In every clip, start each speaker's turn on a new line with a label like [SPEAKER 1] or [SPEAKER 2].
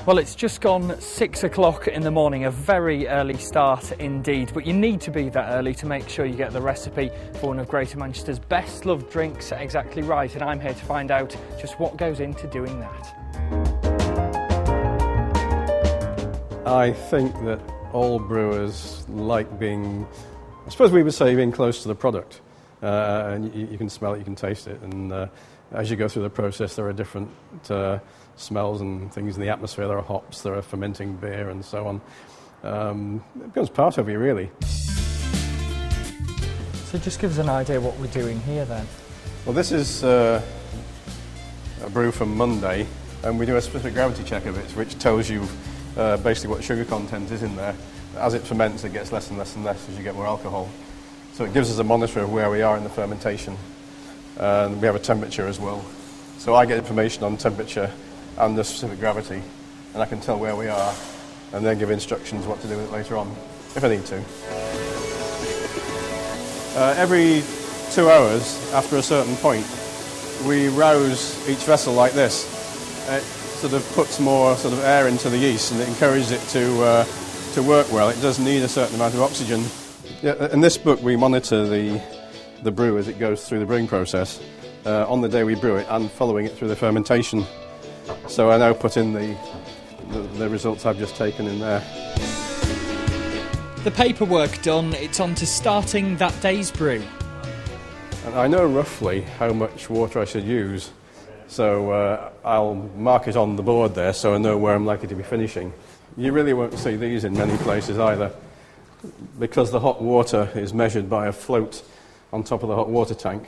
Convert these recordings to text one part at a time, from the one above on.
[SPEAKER 1] Well, it's just gone 6 o'clock in the morning, a very early start indeed, but you need to be that early to make sure you get the recipe for one of Greater Manchester's best loved drinks exactly right, and I'm here to find out just what goes into doing that.
[SPEAKER 2] I think that all brewers like being, I suppose we would say, being close to the product. And you can smell it, you can taste it, and as you go through the process there are different smells and things in the atmosphere. There are hops, there are fermenting beer and so on. It becomes part of you, really.
[SPEAKER 1] So just give us an idea what we're doing here then.
[SPEAKER 2] Well, this is a brew from Monday, and we do a specific gravity check of it, which tells you basically what the sugar content is in there. As it ferments, it gets less and less and less as you get more alcohol. So it gives us a monitor of where we are in the fermentation. And we have a temperature as well. So I get information on temperature and the specific gravity, and I can tell where we are, and then give instructions what to do with it later on, if I need to. Every 2 hours, after a certain point, we rouse each vessel like this. It sort of puts more sort of air into the yeast, and it encourages it to work well. It does need a certain amount of oxygen. Yeah, in this book, we monitor the brew as it goes through the brewing process on the day we brew it and following it through the fermentation. So I now put in the results I've just taken in there.
[SPEAKER 1] The paperwork done, it's on to starting that day's brew.
[SPEAKER 2] And I know roughly how much water I should use, so I'll mark it on the board there so I know where I'm likely to be finishing. You really won't see these in many places either, because the hot water is measured by a float on top of the hot water tank,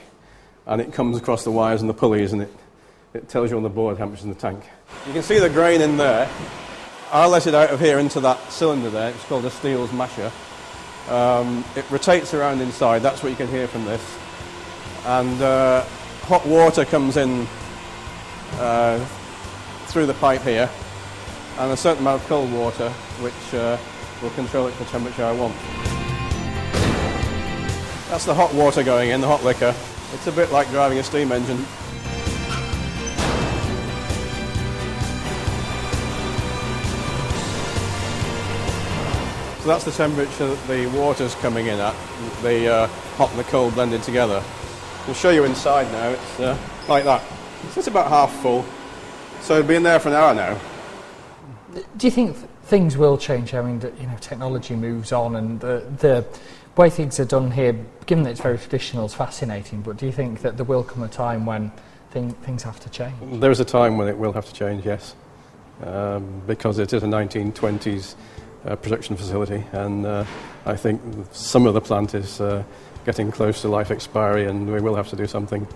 [SPEAKER 2] and it comes across the wires and the pulleys, and it tells you on the board how much is in the tank. You can see the grain in there. I'll let it out of here into that cylinder there. It's called a Steele's masher. It rotates around inside. That's what you can hear from this. And hot water comes in through the pipe here, and a certain amount of cold water, which will control it to the temperature I want. That's the hot water going in, the hot liquor. It's a bit like driving a steam engine. So that's the temperature that the water's coming in at, the hot and the cold blended together. I'll show you inside now. It's like that. So it's about half full. So it'll be in there for an hour now.
[SPEAKER 1] Do you think things will change? I mean, technology moves on, and the way things are done here, given that it's very traditional, is fascinating. But do you think that there will come a time when things have to change?
[SPEAKER 2] There is a time when it will have to change, yes, because it is a 1920s production facility, and I think some of the plant is getting close to life expiry, and we will have to do something.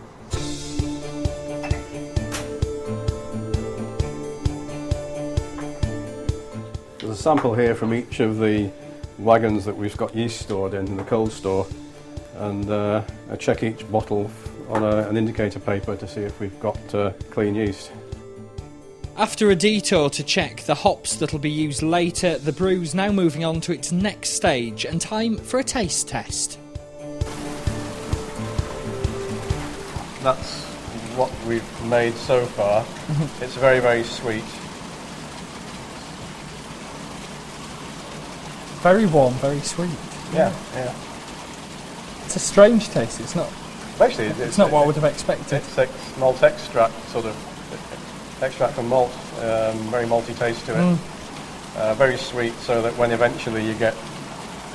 [SPEAKER 2] There's a sample here from each of the wagons that we've got yeast stored in the cold store, and I check each bottle on an indicator paper to see if we've got clean yeast.
[SPEAKER 1] After a detour to check the hops that'll be used later, the brew's now moving on to its next stage, and time for a taste test.
[SPEAKER 2] That's what we've made so far. It's very, very sweet.
[SPEAKER 1] Very warm, very sweet.
[SPEAKER 2] Yeah.
[SPEAKER 1] It's a strange taste. It's not.
[SPEAKER 2] Actually,
[SPEAKER 1] it's not what I would have expected.
[SPEAKER 2] It's malt extract, sort of extract from malt. Very malty taste to it. Very sweet, so that when eventually you get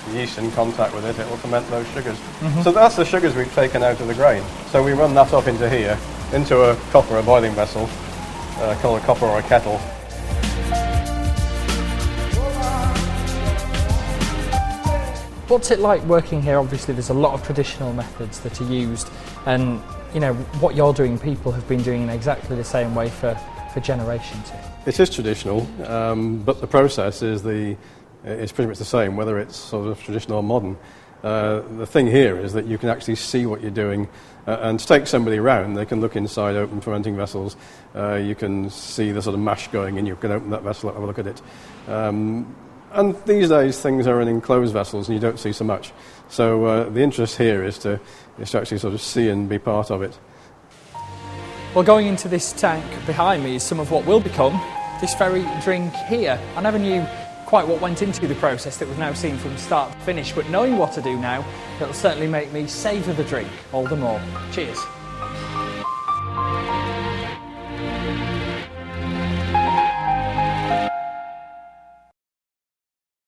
[SPEAKER 2] the yeast in contact with it, it will ferment those sugars. So that's the sugars we've taken out of the grain. So we run that off into here, into a copper, a boiling vessel, called a copper or a kettle.
[SPEAKER 1] What's it like working here? Obviously there's a lot of traditional methods that are used, and what you're doing, people have been doing in exactly the same way for generations here.
[SPEAKER 2] It is traditional, but the process is pretty much the same, whether it's sort of traditional or modern. The thing here is that you can actually see what you're doing, and to take somebody around, they can look inside open fermenting vessels. You can see the sort of mash going in. You can open that vessel up, have a look at it. And these days things are in enclosed vessels and you don't see so much. So the interest here is to actually sort of see and be part of it.
[SPEAKER 1] Well, going into this tank behind me is some of what will become this very drink here. I never knew quite what went into the process that we've now seen from start to finish, but knowing what to do now, it'll certainly make me savour the drink all the more. Cheers.